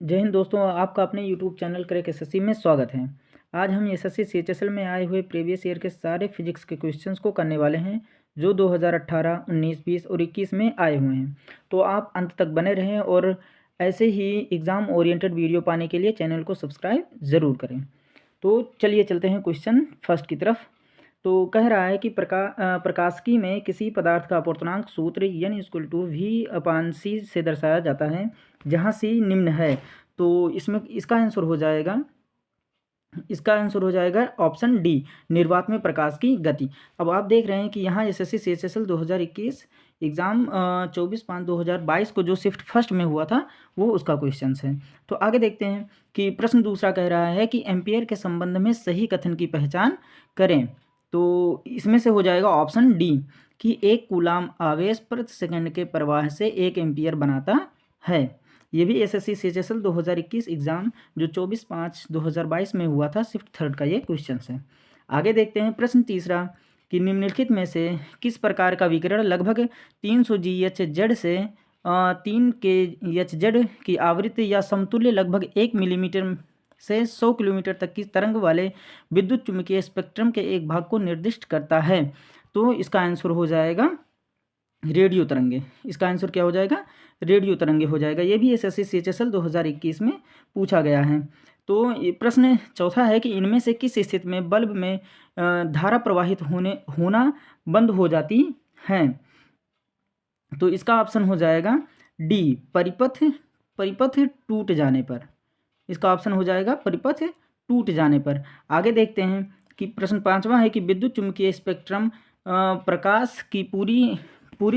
जय हिंद दोस्तों, आपका अपने यूट्यूब चैनल क्रैक एसएससी में स्वागत है। आज हम एसएससी सीएचएसएल में आए हुए प्रीवियस ईयर के सारे फिजिक्स के क्वेश्चंस को करने वाले हैं जो 2018, 19, 20 और 21 में आए हुए हैं। तो आप अंत तक बने रहें और ऐसे ही एग्ज़ाम ओरिएंटेड वीडियो पाने के लिए चैनल को सब्सक्राइब ज़रूर करें। तो चलिए चलते हैं क्वेश्चन फर्स्ट की तरफ। तो कह रहा है कि प्रकाशिकी में किसी पदार्थ का अपवर्तनांक सूत्र N = V/C से दर्शाया जाता है, जहाँ C निम्न है। तो इसमें इसका आंसर हो जाएगा ऑप्शन डी, निर्वात में प्रकाश की गति। अब आप देख रहे हैं कि यहाँ एसएससी सीएचएसएल 2021 एग्ज़ाम 24/5/2022 को जो शिफ्ट फर्स्ट में हुआ था वो उसका क्वेश्चन है। तो आगे देखते हैं कि प्रश्न दूसरा कह रहा है कि एम्पियर के संबंध में सही कथन की पहचान करें। तो इसमें से हो जाएगा ऑप्शन डी कि 1 कूलाम आवेश प्रति सेकंड के प्रवाह से 1 एम्पियर बनाता है। ये भी एसएससी सीएचएसएल 2021 एग्ज़ाम जो 24/5/2022 में हुआ था शिफ्ट थर्ड का ये क्वेश्चन है। आगे देखते हैं प्रश्न तीसरा कि निम्नलिखित में से किस प्रकार का विकिरण लगभग 300 GHz से 3 kHz की आवृत्ति या समतुल्य लगभग 1 मिलीमीटर से 100 किलोमीटर तक की तरंग वाले विद्युत चुम्बकीय स्पेक्ट्रम के एक भाग को निर्दिष्ट करता है। तो इसका आंसर हो जाएगा रेडियो तरंगे। इसका आंसर क्या हो जाएगा? रेडियो तरंगे हो जाएगा। ये भी एसएससी सीएचएसएल 2021 में पूछा गया है। तो ये प्रश्न चौथा है कि इनमें से किस स्थिति में बल्ब में धारा प्रवाहित होना बंद हो जाती है। तो इसका ऑप्शन हो जाएगा डी, परिपथ टूट जाने पर। इसका ऑप्शन हो जाएगा परिपथ टूट जाने पर। आगे देखते हैं कि प्रश्न पांचवा है कि विद्युत चुम्बकीय स्पेक्ट्रम प्रकाश की पूरी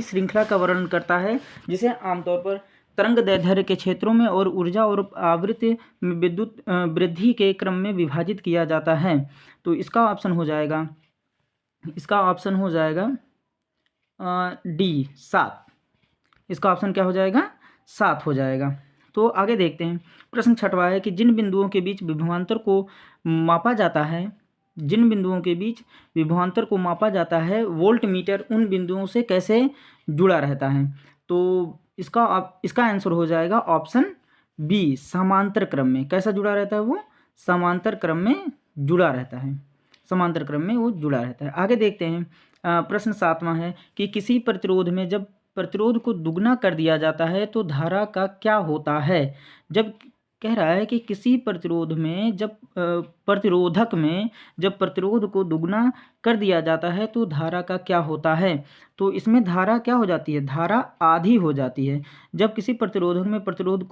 श्रृंखला का वर्णन करता है, जिसे आमतौर पर तरंग दैर्ध्य के क्षेत्रों में और ऊर्जा और आवृत्ति में विद्युत वृद्धि के क्रम में विभाजित किया जाता है। तो इसका ऑप्शन हो जाएगा डी, 7। इसका ऑप्शन क्या हो जाएगा? 7 हो जाएगा। तो आगे देखते हैं प्रश्न छठवां है कि जिन बिंदुओं के बीच विभवांतर को मापा जाता है वोल्ट मीटर उन बिंदुओं से कैसे जुड़ा रहता है। तो इसका आंसर हो जाएगा ऑप्शन बी, समांतर क्रम में। कैसा जुड़ा रहता है वो? समांतर क्रम में जुड़ा रहता है। समांतर क्रम में वो जुड़ा रहता है। आगे देखते हैं प्रश्न सातवां है कि किसी प्रतिरोध में जब प्रतिरोध को दुगना कर दिया जाता है तो धारा का क्या होता है। जब कह रहा है कि किसी प्रतिरोधक में जब प्रतिरोध को दुगना कर दिया जाता है तो धारा का क्या होता है। तो इसमें धारा क्या हो जाती है? धारा आधी हो जाती है। जब किसी प्रतिरोधक में प्रतिरोध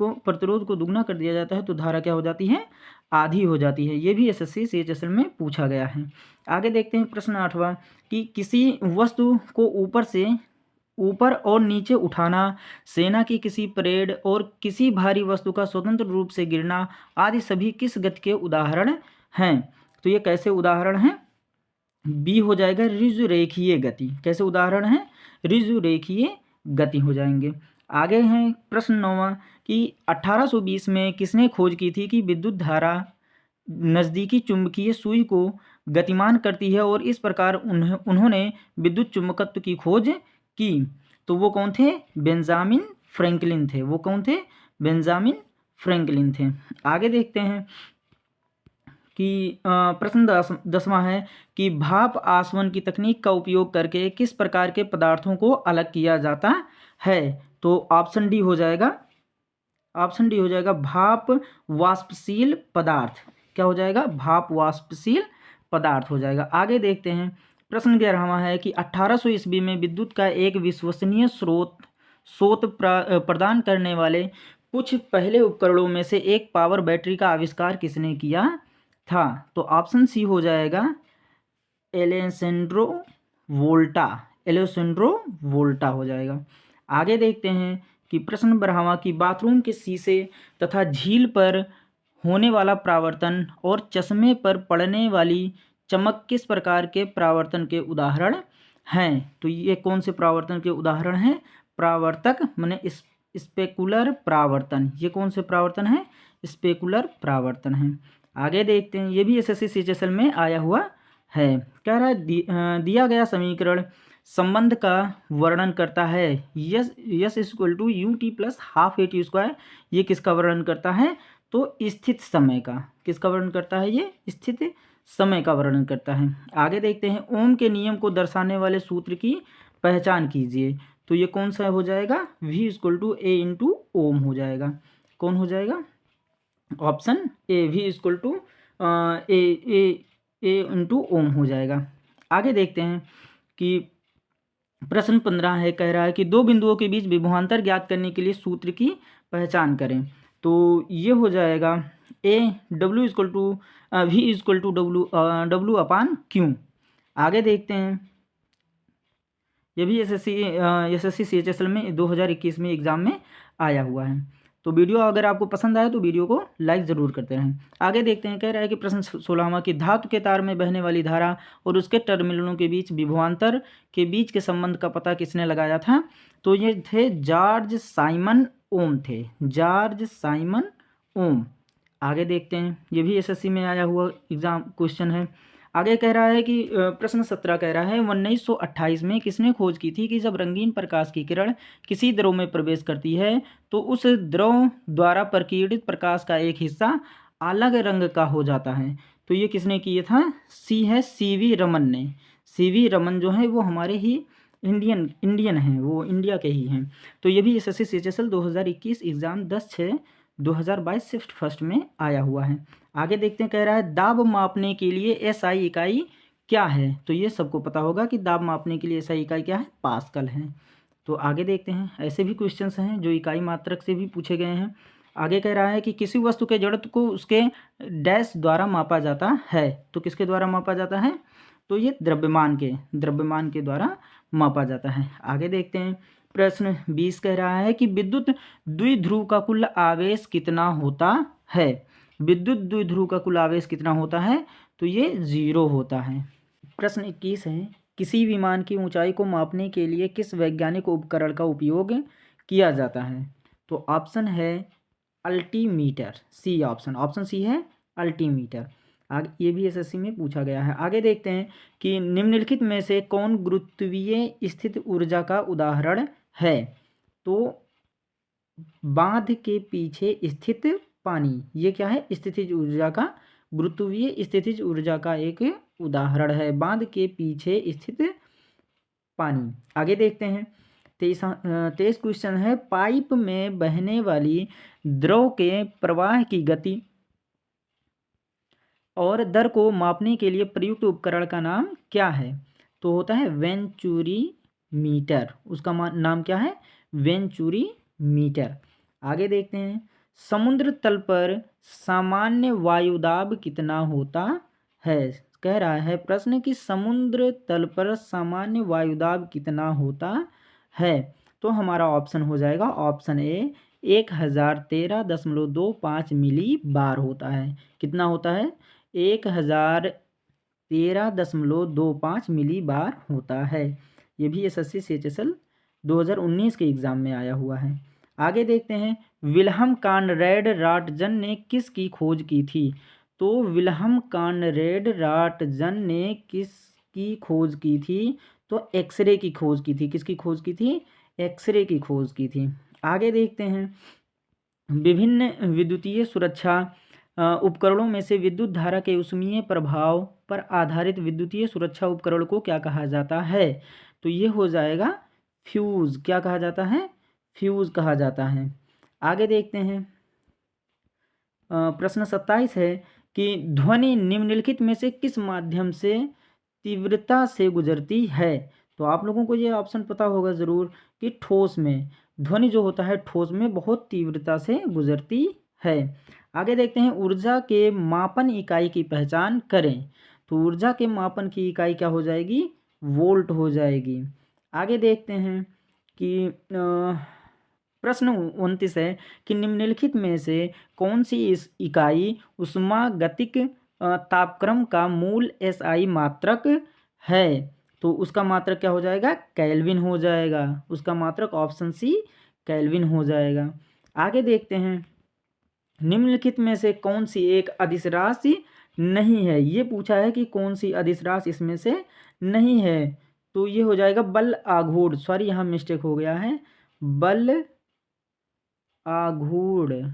को दुगना कर दिया जाता है तो धारा क्या हो जाती है? आधी हो जाती है। ये भी एसएससी सीएचएसएल में पूछा गया है। आगे देखते हैं प्रश्न आठवां कि किसी वस्तु को ऊपर और नीचे उठाना, सेना की किसी परेड और किसी भारी वस्तु का स्वतंत्र रूप से गिरना आदि सभी किस गति के उदाहरण हैं। तो ये कैसे उदाहरण हैं? बी हो जाएगा ऋजु रेखीय गति। कैसे उदाहरण हैं? ऋजु रेखीय गति हो जाएंगे। आगे हैं प्रश्न 9वां कि 1820 में किसने खोज की थी कि विद्युत धारा नज़दीकी चुंबकीय सुई को गतिमान करती है और इस प्रकार उन्होंने विद्युत चुंबकत्व की खोज की। तो वो कौन थे? बेंजामिन फ्रैंकलिन थे। वो कौन थे? बेंजामिन फ्रैंकलिन थे। आगे देखते हैं कि प्रश्न 10वां है कि भाप आसवन की तकनीक का उपयोग करके किस प्रकार के पदार्थों को अलग किया जाता है। तो ऑप्शन डी हो जाएगा भाप वाष्पशील पदार्थ। क्या हो जाएगा? भाप वाष्पशील पदार्थ हो जाएगा। आगे देखते हैं प्रश्न 11वां है कि 1800 ईस्वी में विद्युत का एक विश्वसनीय स्रोत प्रदान करने वाले कुछ पहले उपकरणों में से एक पावर बैटरी का आविष्कार किसने किया था। तो ऑप्शन सी हो जाएगा एलेसेंड्रो वोल्टा हो जाएगा। आगे देखते हैं कि प्रश्न 12वां कि बाथरूम के शीशे तथा झील पर होने वाला परावर्तन और चश्मे पर पड़ने वाली चमक किस प्रकार के परावर्तन के उदाहरण हैं। तो ये कौन से परावर्तन के उदाहरण हैं? परावर्तक माने स्पेकुलर परावर्तन। ये कौन से परावर्तन है? स्पेकुलर परावर्तन है। आगे देखते हैं, ये भी एसएससी सीएचएसएल में आया हुआ है। कह रहा है दिया गया समीकरण संबंध का वर्णन करता है। S equal to u t plus half a t square, ये किसका वर्णन करता है? तो स्थित समय का। किसका वर्णन करता है? ये स्थित समय का वर्णन करता है। आगे देखते हैं, ओम के नियम को दर्शाने वाले सूत्र की पहचान कीजिए। तो ये कौन सा हो जाएगा? v equal to A into ohm हो जाएगा। कौन हो जाएगा? Option A, v equal to A into ohm हो जाएगा। आगे देखते हैं कि प्रश्न 15 है, कह रहा है कि दो बिंदुओं के बीच विभवांतर ज्ञात करने के लिए सूत्र की पहचान करें। तो ये हो जाएगा A W equal to V equal to W upon Q. आगे देखते हैं, ये भी एसएससी सीएचएसएल में 2021 में एग्जाम में आया हुआ है। तो वीडियो अगर आपको पसंद आए तो वीडियो को लाइक ज़रूर करते रहें। आगे देखते हैं, कह रहा है कि प्रश्न 16वां कि धातु के तार में बहने वाली धारा और उसके टर्मिनलों के बीच विभवांतर के बीच के संबंध का पता किसने लगाया था? तो ये थे जॉर्ज साइमन ओम थे, जॉर्ज साइमन ओम। आगे देखते हैं, ये भी एसएससी में आया हुआ एग्जाम क्वेश्चन है। आगे कह रहा है कि प्रश्न 17 कह रहा है 1928 में किसने खोज की थी कि जब रंगीन प्रकाश की किरण किसी द्रव में प्रवेश करती है तो उस द्रव द्वारा प्रकीर्णित प्रकाश का एक हिस्सा अलग रंग का हो जाता है। तो ये किसने किया था? सी है सीवी रमन ने। सीवी रमन जो है वो हमारे ही इंडियन हैं, वो इंडिया के ही हैं। तो ये भी SSC CHSL 2021 exam 10/6/2022 shift first में आया हुआ है। आगे देखते हैं, कह रहा है दाब मापने के लिए एसआई इकाई क्या है? तो ये सबको पता होगा कि दाब मापने के लिए एसआई इकाई क्या है? पास्कल है। तो आगे देखते हैं, ऐसे भी क्वेश्चंस हैं जो इकाई मात्रक से भी पूछे गए हैं। आगे कह रहा है कि किसी वस्तु के जड़त्व को उसके डैश द्वारा मापा जाता है। तो किसके द्वारा मापा जाता है? तो ये द्रव्यमान के द्वारा मापा जाता है। आगे देखते हैं, प्रश्न 20 कह रहा है कि विद्युत द्विध्रुव का कुल आवेश कितना होता है? विद्युत द्विध्रुव का कुल आवेश कितना होता है? तो ये 0 होता है। प्रश्न 21 है, किसी विमान की ऊंचाई को मापने के लिए किस वैज्ञानिक उपकरण का उपयोग किया जाता है? तो ऑप्शन है अल्टीमीटर, सी ऑप्शन सी है अल्टीमीटर। आगे ये भी एसएससी में पूछा गया है। आगे देखते हैं कि निम्नलिखित में से कौन गुरुत्वीय स्थित ऊर्जा का उदाहरण है? तो बांध के पीछे स्थित पानी, ये क्या है? स्थितिज ऊर्जा का, गुरुत्वीय स्थितिज ऊर्जा का एक उदाहरण है, बांध के पीछे स्थित पानी। आगे देखते हैं, 23 क्वेश्चन है, पाइप में बहने वाली द्रव के प्रवाह की गति और दर को मापने के लिए प्रयुक्त उपकरण का नाम क्या है? तो होता है वेंचुरी मीटर। उसका नाम क्या है? Venturi meter. आगे देखते हैं, समुद्र तल पर सामान्य वायुदाब कितना होता है? कह रहा है प्रश्न कि समुद्र तल पर सामान्य वायुदाब कितना होता है? तो हमारा ऑप्शन हो जाएगा ऑप्शन ए 1013.25 मिली बार होता है। कितना होता है? 1013.25 मिली बार होता है। ये भी एसएससी सीएचएसएल 2019 के एग्जाम में आया हुआ है। आगे देखते हैं, विल्हम कॉनरैड रॉटजन ने किसकी खोज की थी? तो विल्हम कॉनरैड रॉटजन ने किसकी खोज की थी? तो एक्सरे की खोज की थी। किसकी खोज की थी? एक्सरे की खोज की थी। आगे देखते हैं, विभिन्न विद्युतीय सुरक्षा उपकरणों में से विद्युत धारा के ऊष्मीय प्रभाव पर आधारित विद्युतीय सुरक्षा उपकरण को क्या कहा जाता है? तो ये हो जाएगा फ्यूज। क्या कहा जाता है? फ्यूज कहा जाता है। आगे देखते हैं, प्रश्न 27 है कि ध्वनि निम्नलिखित में से किस माध्यम से तीव्रता से गुजरती है? तो आप लोगों को ये ऑप्शन पता होगा ज़रूर कि ठोस में, ध्वनि जो होता है ठोस में बहुत तीव्रता से गुजरती है। आगे देखते हैं, ऊर्जा के मापन इकाई की पहचान करें। तो ऊर्जा के मापन की इकाई क्या हो जाएगी? वोल्ट हो जाएगी। आगे देखते हैं कि प्रश्न 29 है कि निम्नलिखित में से कौन सी इस इकाई ऊष्मागतिक तापक्रम का मूल एसआई मात्रक है? तो उसका मात्रक क्या हो जाएगा? केल्विन हो जाएगा। उसका मात्रक ऑप्शन सी केल्विन हो जाएगा। आगे देखते हैं, निम्नलिखित में से कौन सी एक अदिश राशि नहीं है? ये पूछा है कि कौन सी अदिश राशि इसमें से नहीं है। तो ये हो जाएगा बल आघूर्ण, सॉरी यहाँ मिस्टेक हो गया है, बल आघूर्ण,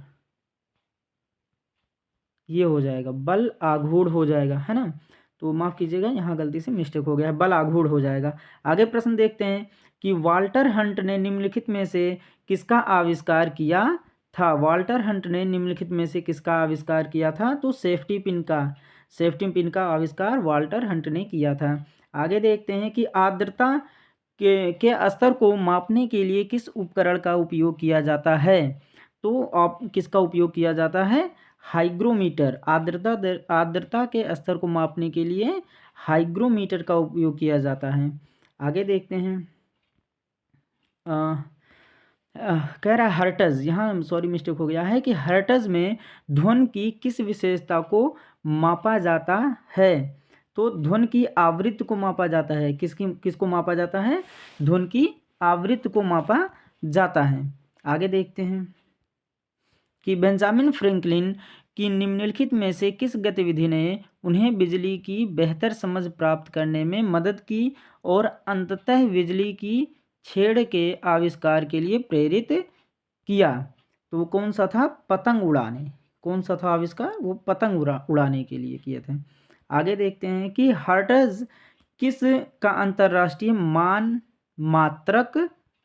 ये हो जाएगा बल आघूर्ण हो जाएगा, है ना। तो माफ़ कीजिएगा, यहाँ गलती से मिस्टेक हो गया है, बल आघूर्ण हो जाएगा। आगे प्रश्न देखते हैं कि वाल्टर हंट ने निम्नलिखित में से किसका आविष्कार किया था। वाल्टर हंट ने निम्नलिखित में से किसका आविष्कार किया था, तो सेफ्टी पिन का, सेफ्टी पिन का आविष्कार वाल्टर हंट ने किया था। आगे देखते हैं कि आर्द्रता के स्तर को मापने के लिए किस उपकरण का उपयोग किया जाता है, तो आप किसका उपयोग किया जाता है, हाइग्रोमीटर। आर्द्रता के स्तर को मापने के लिए हाइग्रोमीटर का उपयोग किया जाता है। आगे देखते हैं, कह रहा है हर्ट्ज, यहाँ सॉरी मिस्टेक हो गया है कि हर्ट्ज में ध्वनि की किस विशेषता को मापा जाता है, तो ध्वनि की आवृत्ति को मापा जाता है। किसको मापा जाता है, ध्वनि की आवृत्ति को मापा जाता है। आगे देखते हैं कि बेंजामिन फ्रैंकलिन की निम्नलिखित में से किस गतिविधि ने उन्हें बिजली की बेहतर समझ प्राप्त करने में मदद की और अंततः बिजली की छेड़ के आविष्कार के लिए प्रेरित किया। तो वो कौन सा था, पतंग उड़ाने। कौन सा था आविष्कार, वो पतंग उड़ाने के लिए किए थे। आगे देखते हैं कि हर्ट्ज किस का अंतर्राष्ट्रीय मान मात्रक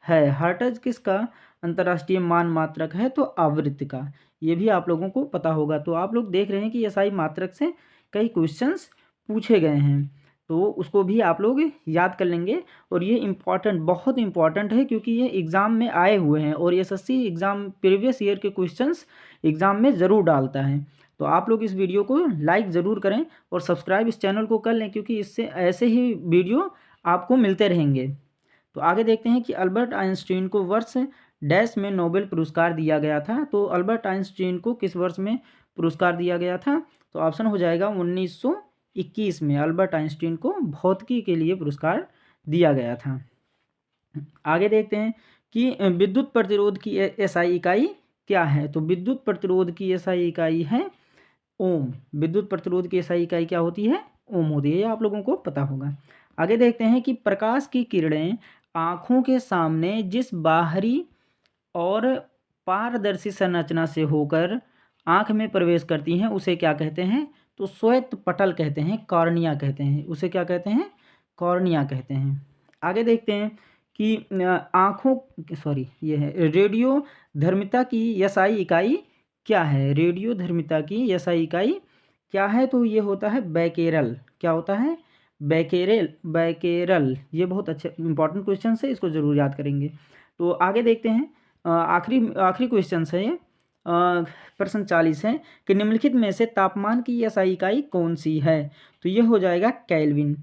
है। हर्ट्ज किसका अंतर्राष्ट्रीय मान मात्रक है, तो आवृत्ति का। ये भी आप लोगों को पता होगा। तो आप लोग देख रहे हैं कि एसआई मात्रक से कई क्वेश्चंस पूछे गए हैं, तो उसको भी आप लोग याद कर लेंगे। और ये इम्पॉर्टेंट, बहुत इम्पॉर्टेंट है, क्योंकि ये एग्ज़ाम में आए हुए हैं और एसएससी एग्ज़ाम प्रीवियस ईयर के क्वेश्चंस एग्ज़ाम में ज़रूर डालता है। तो आप लोग इस वीडियो को लाइक ज़रूर करें और सब्सक्राइब इस चैनल को कर लें, क्योंकि इससे ऐसे ही वीडियो आपको मिलते रहेंगे। तो आगे देखते हैं कि अल्बर्ट आइंस्टीन को वर्ष डैश में नोबेल पुरस्कार दिया गया था। तो अल्बर्ट आइंस्टीन को किस वर्ष में पुरस्कार दिया गया था, तो ऑप्शन हो जाएगा 1921 में अल्बर्ट आइंस्टीन को भौतिकी के लिए पुरस्कार दिया गया था। आगे देखते हैं कि विद्युत प्रतिरोध की एसआई इकाई क्या है। तो विद्युत प्रतिरोध की एसआई इकाई है ओम। विद्युत प्रतिरोध की एसआई इकाई क्या होती है, ओम होती है, ये आप लोगों को पता होगा। आगे देखते हैं कि प्रकाश की किरणें आँखों के सामने जिस बाहरी और पारदर्शी संरचना से होकर आँख में प्रवेश करती हैं उसे क्या कहते हैं, तो श्वेत पटल कहते हैं, कॉर्निया कहते हैं। उसे क्या कहते हैं, कॉर्निया कहते हैं। आगे देखते हैं कि ये है रेडियो धर्मिता की एसआई इकाई क्या है। रेडियो धर्मिता की एसआई इकाई क्या है, तो ये होता है बैकेरल। क्या होता है, बैकेरल। ये बहुत अच्छा इंपॉर्टेंट क्वेश्चन है, इसको ज़रूर याद करेंगे। तो आगे देखते हैं, आखिरी क्वेश्चन है ये, प्रश्न 40 है कि निम्नलिखित में से तापमान की एसआई इकाई कौन सी है। तो ये हो जाएगा केल्विन।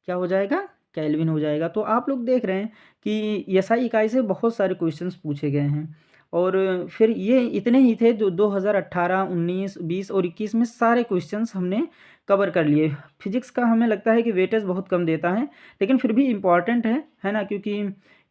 क्या हो जाएगा, केल्विन हो जाएगा। तो आप लोग देख रहे हैं कि एसआई इकाई से बहुत सारे क्वेश्चंस पूछे गए हैं, और फिर ये इतने ही थे जो 2018, 19, 20 और 21 में सारे क्वेश्चंस हमने कवर कर लिए। फिजिक्स का हमें लगता है कि वेटेज बहुत कम देता है, लेकिन फिर भी इम्पॉर्टेंट है ना, क्योंकि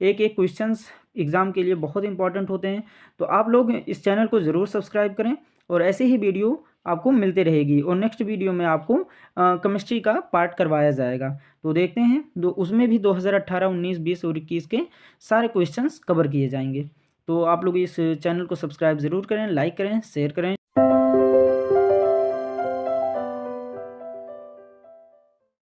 एक एक क्वेश्चंस एग्ज़ाम के लिए बहुत इंपॉर्टेंट होते हैं। तो आप लोग इस चैनल को ज़रूर सब्सक्राइब करें, और ऐसे ही वीडियो आपको मिलते रहेगी। और नेक्स्ट वीडियो में आपको केमिस्ट्री का पार्ट करवाया जाएगा। तो देखते हैं, उसमें भी 2018, 19, 20 और 21 के सारे क्वेश्चंस कवर किए जाएंगे। तो आप लोग इस चैनल को सब्सक्राइब ज़रूर करें, लाइक करें, शेयर करें।